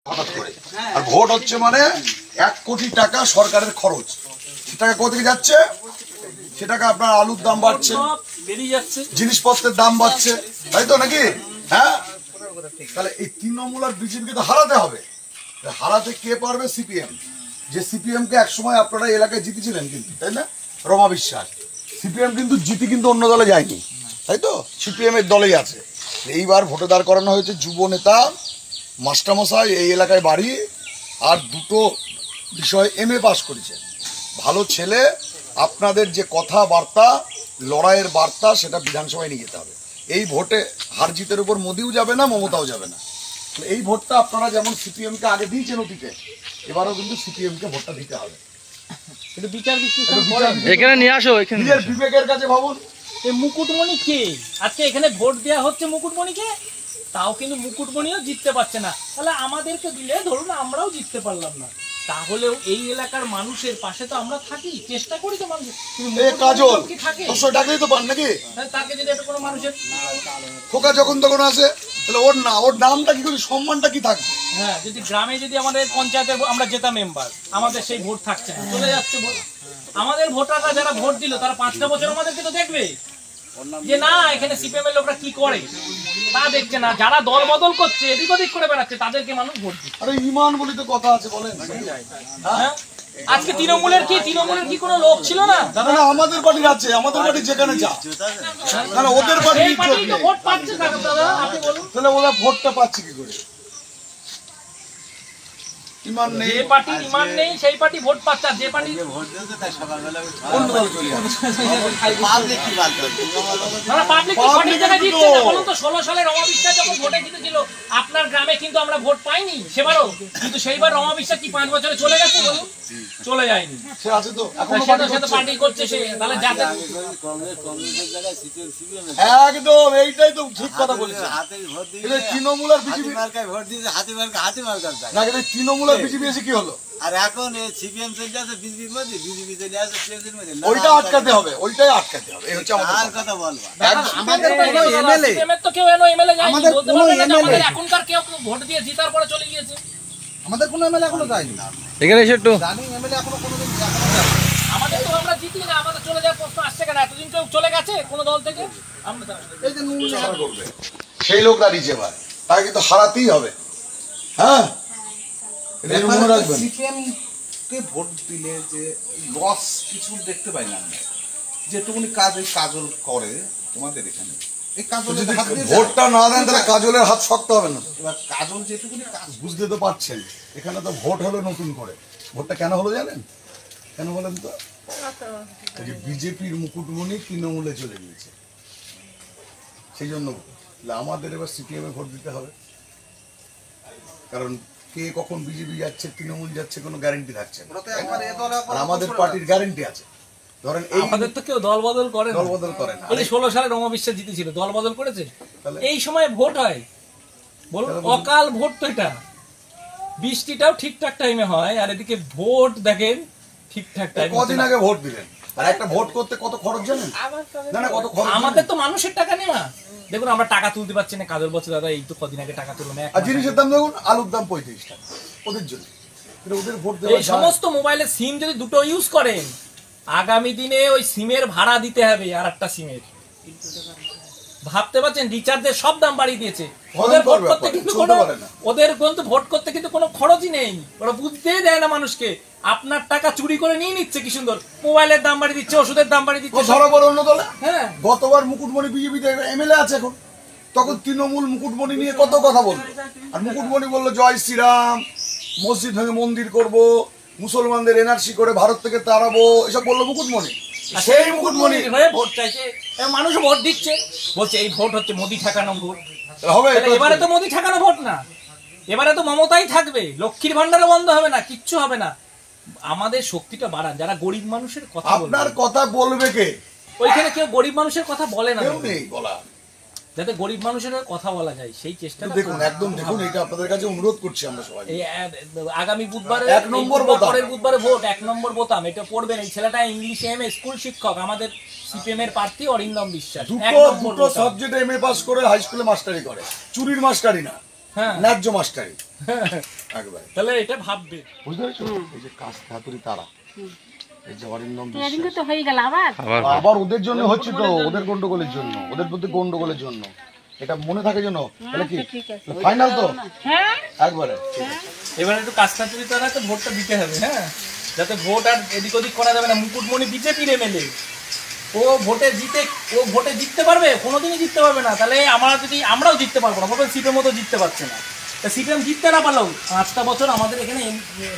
হঠাৎ করে। আর ভোট হচ্ছে মানে 1 কোটি টাকা সরকারের খরচ। সেটাকে কোথেকে যাচ্ছে? সেটাকে আপনার আলুর দাম বাড়ছে, জিনিসপত্রের দাম বাড়ছে, তাই তো নাকি? হ্যাঁ, তাহলে এই তৃণমূল আর বিজেপিকে তো হারাতে হবে। হারাতে কে পারবে? সিপিএম। যে সিপিএম কে একসময় আপনারা এলাকায় জিতেছিলেন কিন্তু, তাই না? রমা বিশ্বাস। সিপিএম কিন্তু কিন্তু অন্য দলে যায়নি, তাই তো? সিপিএম এর দলেই আছে। এইবার ভোটে দাঁড় করানো হয়েছে যুব নেতা মাস্টারমশাই, এই এলাকায় বাড়ি, আর 2টো বিষয় MA পাস করেছে, ভালো ছেলে। আপনাদের যে কথাবার্তা, লড়াইয়ের বার্তা, সেটা বিধানসভায় নিয়ে যেতে হবে। এই ভোটে হার জিতের উপর মোদিও যাবে না, মমতাও যাবে না। এই ভোটটা আপনারা যেমন সিপিএমকে আগে দিয়েছেন অতীতে, এবারও কিন্তু সিপিএমকে ভোটটা দিতে হবে। এখানে নিয়ে আসো, নিজের বিবেকের কাছে ভাবুন। এই মুকুটমণি কে? আজকে এখানে ভোট দেওয়া হচ্ছে মুকুটমণিকে, তাও কিন্তু মুকুটমণিও জিততে পারছে না। তাহলে আমাদেরকে দিলে ধরুন আমরাও জিততে পারলাম না, তাহলেও এই এলাকার মানুষের পাশে তো আমরা থাকি, চেষ্টা করি তো মানুষ। কাজল 200 টাকাই তো পান নাকি? তাকে যদি একটা কোনো মানুষের খোকা যখন তখন আসে, তাহলে ওর নামটা কি করে, সম্মানটা কি থাকবে? হ্যাঁ, যদি গ্রামে যদি আমাদের পঞ্চায়েতের আমরা জেতা মেম্বার, আমাদের সেই ভোট থাকছে না, চলে যাচ্ছে ভোট। আমাদের ভোটাররা যারা ভোট দিল তারা 5টা বছর আমাদেরকে তো দেখবে যে না এখানে সিপিএম এর লোকরা কি করে, তা দেখছে না। যারা দল বদল করছে, এদিক ওদিক করে বেড়াচ্ছে, তাদেরকে মানুষ ভোট দিচ্ছে। আরে ইমান বলি তো কথা আছে, বলেন। হ্যাঁ, আজকে তৃণমূলের কি কোনো লোক ছিল না? দাদা না, আমাদের পার্টির আছে, আমাদের পার্টি যেখানে যা, না ওদের পার্টি তো ভোট পাচ্ছে দাদা, আপনি বলুন। তাহলে ওরা ভোটটা পাচ্ছে কি করে? ইমান নেই, যে পার্টির ইমান নেই সেই পার্টি ভোট পাচ্ছে, আর যে পার্টি অন্য দল চলে যাচ্ছে। বলুন তো 16 সালে রমা বিশ্বাস যখন ভোটে জিতেছিল আপনার গ্রামে, কিন্তু আমরা ভোট পাইনি সেবারও, কিন্তু সেইবার রমা বিশ্বাস কি 5 বছরে চলে গেছে? বলুন, চলে যায়নি। সে আছে তো, পার্টি করছে সে, তাহলে যাতে একদম এইটাই তো ঠিক কথা বলেছে। তৃণমূল আর বিজেপি ভোট দিয়েছে, হাতি মার্কা না, তৃণমূল আর বিজেপি এসে কি হলো? আর এখন সিপিএম চলে আছে বিজেপির মধ্যে, বিজেপি চলে আছে সিপিএম মধ্যে। ওইটা আটকাতে হবে, ওইটাই আটকাতে হবে। এই হচ্ছে আমাদের কথা বলবা। আমাদের কোনো এমএলএ, তো কেউ এমএলএ যায়নি, বলতে পারবে না আমাদের এখনকার কেউ ভোট দিয়ে জিতার পরে চলে গিয়েছে। আমাদের কোনো এমএলএ এখনো যায়নি। এখানে এসে একটু জানি এমএলএ এখনো কোনোদিন আমাদের তো আমরা জিতি না, আমাদের চলে যাওয়ার প্রশ্ন আসছে কেন? এতদিন কেউ চলে গেছে কোন দল থেকে? আমরা এই যে নুন করবে সেই লোক দাঁড়িয়েছে, এবার তাকে কিন্তু হারাতেই হবে। হ্যাঁ, মনে রাখবেন। সিপিএম কে ভোট দিলে যে লস কিছু দেখতে পাই না আমরা, যেটুকুনি কাজ এই কাজল করে তোমাদের এখানে, এই কাজল যদি ভোটটা না দেন তাহলে কাজলের হাত শক্ত হবে না। এবার কাজল যেটুকুনি কাজ বুঝতে তো পারছেন, এখানে তো ভোট হলো নতুন করে। ভোটটা কেন হলো জানেন? কেন বলেন তো? বিজেপির মুকুটমণি তৃণমূলে চলে গিয়েছে, সেই জন্য আমাদের এবার সিপিএম এ ভোট দিতে হবে। কারণ কে কখন বিজেপি যাচ্ছে, তৃণমূল যাচ্ছে, কোনো গ্যারেন্টি থাকছে না। আর আমাদের পার্টির গ্যারেন্টি আছে। ধরেন আমাদের তো কেউ দল বদল করে না, দল বদল করে না। এই 16 সালে রমা বিশ্বাস জিতেছিল, দল বদল করেছে? এই সময় ভোট হয়, বলুন, অকাল ভোট তো এটা। বৃষ্টিটাও ঠিকঠাক টাইমে হয়, আর এদিকে ভোট দেখেন ঠিকঠাক টাইমে। কদিন আগে ভোট দিলেন, আর একটা ভোট করতে কত খরচ জানেন? না কত খরচ? আমাদের তো মানুষের টাকা নেওয়া। দেখুন আমরা টাকা তুলতে পারছি না, কাজল বলছে দাদা এই তো কদিন আগে টাকা তুলো না। আর জিনিসের দাম দেখুন, আলুর দাম 35 টাকা ওদের জন্য। ওদের ভোট দেওয়া এই সমস্ত মোবাইলের সিম যদি দুটো ইউজ করেন, আগামী দিনে ওই সিমের ভাড়া দিতে হবে আর একটা সিমের। ভাবতে পারছেন, রিচার্জের সব দাম বাড়িয়ে দিয়েছে। ওদের ভোট করতে কিন্তু কোনো খরচই নেই, ওরা বুঝতেই দেয় না মানুষকে। আপনার টাকা চুরি করে নিয়ে নিচ্ছে, কি সুন্দর মোবাইলের দাম বাড়িয়ে দিচ্ছে, ওষুধের দাম বাড়িয়ে দিচ্ছে। ধরা পড়ে অন্য দলে। হ্যাঁ, গতবার মুকুটমণি বিজেপিতে MLA আছে, এখন তখন তৃণমূল মুকুটমণি নিয়ে কত কথা বললো। আর মুকুটমণি বললো জয় শ্রীরাম, মসজিদ ভেঙে মন্দির করব, মুসলমানদের NRC করে ভারত থেকে তাড়াবো, এসব বললো মুকুটমণি। সেই মুকুটমণি হয়ে ভোট চাইছে, মানুষ ভোট দিচ্ছে, বলছে এই ভোট হচ্ছে মোদি ঠেকানো ভোট হবে। এবারে তো মোদি ঠেকানো ভোট না, এবারে তো মমতাই থাকবে, লক্ষ্মীর ভান্ডারও বন্ধ হবে না, কিচ্ছু হবে না। আমাদের শক্তিটা বাড়ান, যারা গরিব মানুষের কথা বলবে। আপনার কথা বলবে কে? ওইখানে কেউ গরিব মানুষের কথা বলে না, কেউ নেই বলা। যাতে গরিব মানুষের কথা বলা যায় সেই চেষ্টা দেখুন, একদম দেখুন, এটা আপনাদের কাছে অনুরোধ করছি আমরা সবাই। এই আগামী বুধবারে 1 নম্বর বোতাম, পরের বুধবারে ভোট 1 নম্বর বোতাম, এটা পড়বেন। এই ছেলেটা ইংলিশ MA স্কুল শিক্ষক, আমাদের সিপিএম এর প্রার্থী অরিন্দম বিশ্বাস। দুটো সাবজেক্টে MA পাস করে হাই স্কুলে মাস্টারি করে, চুরির মাস্টারি না। হ্যাঁ। ন্যায্য মাস্টারি একবার তাহলে এটা ভাববে। বুঝতে পেরেছো? এই যে কাজ হাতুড়ি তারা, এই যে অরিন্দম বিশ্বাস, এদিকে তো হয়ে গেল আবার। আবার ওদের জন্য হচ্ছে তো, ওদের গন্ডগোলের জন্য, ওদের প্রতি গন্ডগোলের জন্য, এটা মনে থাকে যেন। তাহলে কি ঠিক আছে। ফাইনাল তো হ্যাঁ একবারে? এবার একটু কাজটা যদি তারা তো ভোটটা দিতে হবে, হ্যাঁ, যাতে ভোট আর এদিক ওদিক করা যাবে না। মুকুটমণি বিজেপির এমএলএ, ও ভোটে জিততে পারবে? কোনোদিনই জিততে পারবে না। তাহলে আমরাও জিততে পারবো না, বলবেন সিপিএম মতো জিততে পারছে না। তা সিপিএম জিততে না পারলেও 5টা বছর আমাদের এখানে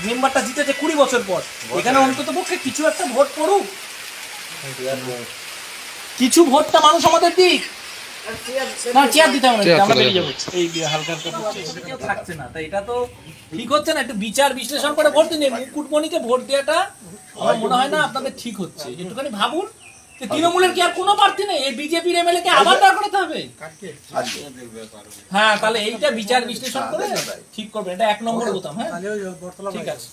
মেম্বারটা জিতেছে 20 বছর পর, এখানে অন্তত পক্ষে কিছু একটা ভোট পড়ুক, কিছু ভোটটা মানুষ আমাদের দিক। না, চেয়ার দিতে হবে না, আমরা বেরিয়ে যাবো। এই হালকা হালকা করছে, কেউ থাকছে না, তাই এটা তো ঠিক হচ্ছে না। একটু বিচার বিশ্লেষণ করে ভোট দিন। মুকুটমণিকে ভোট দেওয়াটা আমার মনে হয় না আপনাদের ঠিক হচ্ছে। একটুখানি ভাবুন যে তৃণমূলের কি আর কোনো প্রার্থী নেই, এই বিজেপির এমএলএ কে আবার দাঁড় করাতে হবে? হ্যাঁ, তাহলে এইটা বিচার বিশ্লেষণ করে ঠিক করবেন। এটা 1 নম্বর বোতাম। হ্যাঁ, ঠিক আছে।